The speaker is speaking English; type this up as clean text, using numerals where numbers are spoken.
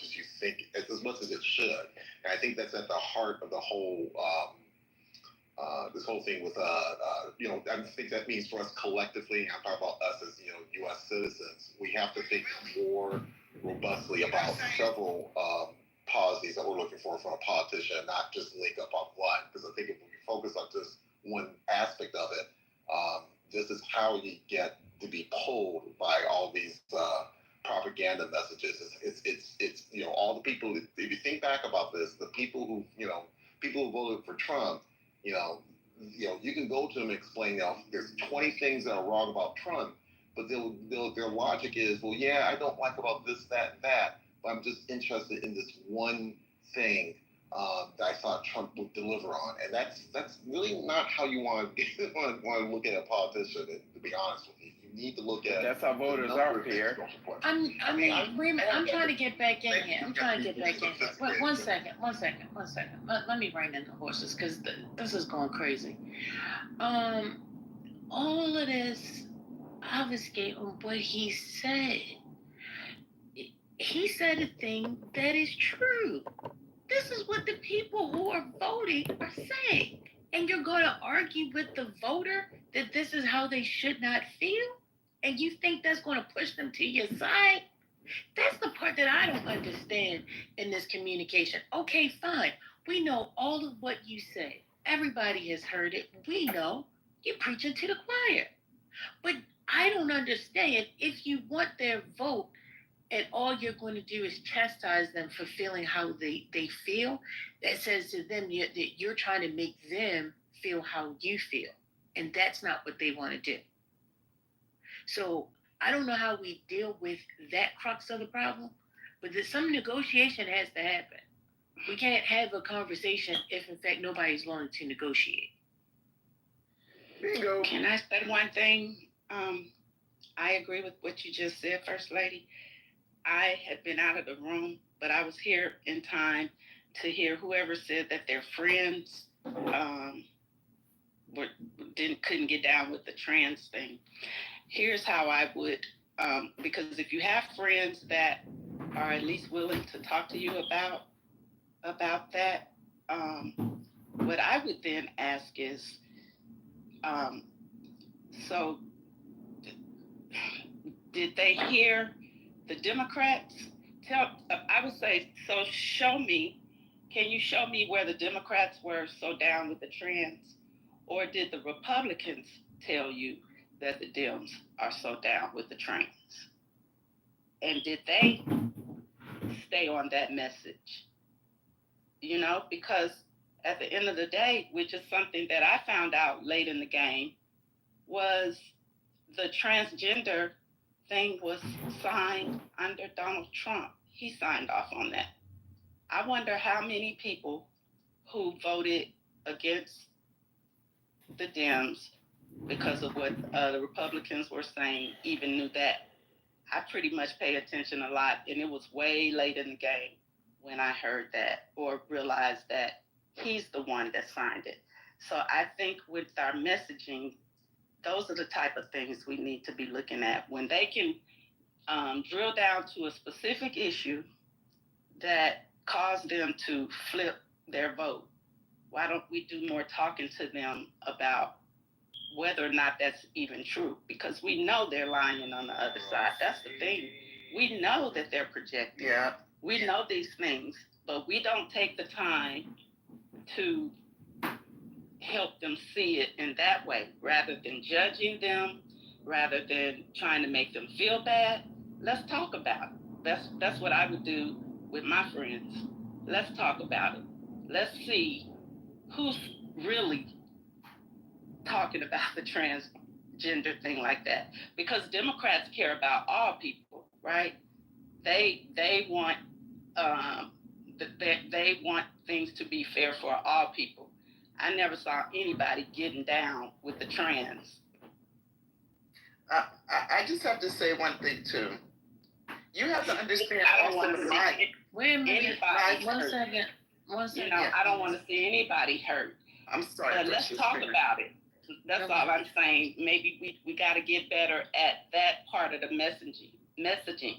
much as you think, as much as it should. And I think that's at the heart of the whole this whole thing with I think that means for us collectively, I'm talking about us as U.S. citizens, we have to think more robustly about several policies that we're looking for from a politician, not just link up on one. Because I think if we focus on just one aspect of it, this is how you get to be pulled by all these propaganda messages. It's all the people. If you think back about this, the people who voted for Trump, you can go to them and explain, there's 20 things that are wrong about Trump, but their logic is, well, yeah, I don't like about this, that, and that, but I'm just interested in this one thing that I thought Trump would deliver on, and that's really not how you want to look at a politician. To be honest with you, you need to look at. That's how voters are here. I'm trying to get back in here. One second. Let me rein in the horses because this is going crazy. All of this obfuscate on what he said. He said a thing that is true. This is what the people who are voting are saying. And you're going to argue with the voter that this is how they should not feel? And you think that's going to push them to your side? That's the part that I don't understand in this communication. Okay, fine. We know all of what you say. Everybody has heard it. We know you're preaching to the choir. But I don't understand if you want their vote and all you're going to do is chastise them for feeling how they feel, that says to them that you're trying to make them feel how you feel. And that's not what they want to do. So I don't know how we deal with that crux of the problem, but some negotiation has to happen. We can't have a conversation if, in fact, nobody's willing to negotiate. Bingo. Can I say one thing? I agree with what you just said, First Lady. I had been out of the room, but I was here in time to hear whoever said that their friends couldn't get down with the trans thing. Here's how I would, because if you have friends that are at least willing to talk to you about that, what I would then ask is, so did they hear the Democrats? I would say, so can you show me where the Democrats were so down with the trans? Or did the Republicans tell you that the Dems are so down with the trans? And did they stay on that message? Because at the end of the day, which is something that I found out late in the game, was the transgender thing was signed under Donald Trump. He signed off on that. I wonder how many people who voted against the Dems because of what the Republicans were saying even knew that. I pretty much pay attention a lot, and it was way late in the game when I heard that or realized that he's the one that signed it. So I think with our messaging, those are the type of things we need to be looking at. When they can drill down to a specific issue that caused them to flip their vote, why don't we do more talking to them about whether or not that's even true? Because we know they're lying on the other side. That's the thing. We know that they're projecting. Yeah. We know these things, but we don't take the time to help them see it in that way, rather than judging them, rather than trying to make them feel bad. Let's talk about it. That's what I would do with my friends. Let's talk about it. Let's see who's really talking about the transgender thing like that. Because Democrats care about all people, right? They want they want things to be fair for all people. I never saw anybody getting down with the trans. I just have to say one thing too. You have to understand. I don't want to see Wait a minute. anybody One hurt. second. I don't want to see anybody hurt. I'm sorry. But let's talk about it. That's all I'm saying. Maybe we got to get better at that part of the messaging.